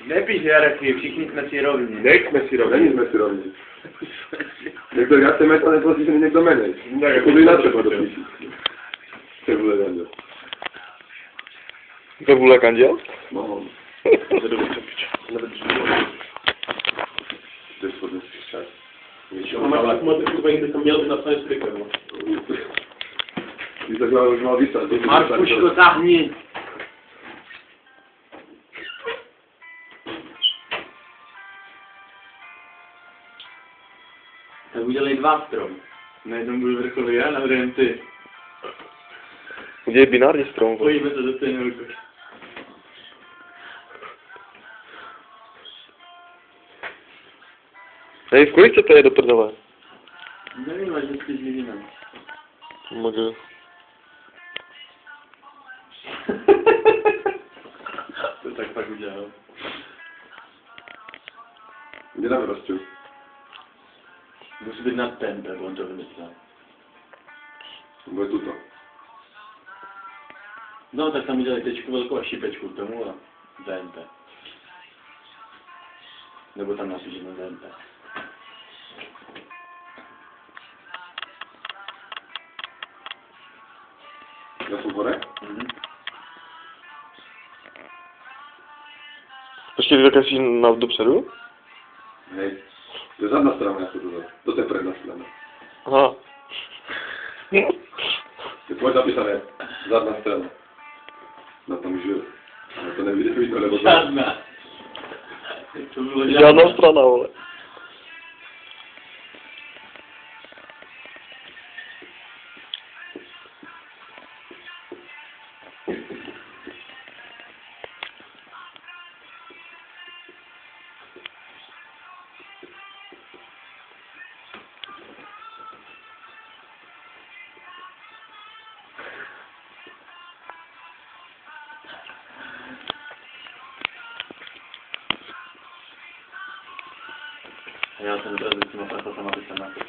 Nepíš hierarchii, všichni jsme si rovní. Nejsme si rovní. Není jsme si rovní. Někdo viacej meta neplatí, že niekto menej. Ako by inače podopíši. Cebule kandiel. Cebule kandiel? No. To je spodný čas. Máš motivu, by to měl být napsaný strikem. Ty takhle už mal vysať. Markuško, zahni. Tak udělej 2 strom. Na jednom budu vrcholový já, na druhém ty. Udělej binární strom. Pojďme to do stejného rukoš. Hej, v kolik se to je do prdele? Nevím, až vždycky změníme. Můžu. To tak pak udělal. Kde tam rostou? Musí být nad ten, tak on to vymyslel. Bude tuto. No, tak tam udělali tečku velkou a šipečku k tomu a DNT. Nebo tam nasyžeme DNT. Ja som hore? Počkej, ty tak jsi dopředu? Hej. To je zadná strana, ja som tu. Toto je predná strana. Aha. Je tvoje zapísané zadná strana. Na tom žil. Ale to nevidíte, lebo... Žádná. To bylo Žádná strana, vole. Já jsem odrazu s těma prasatama, aby jsem napěl.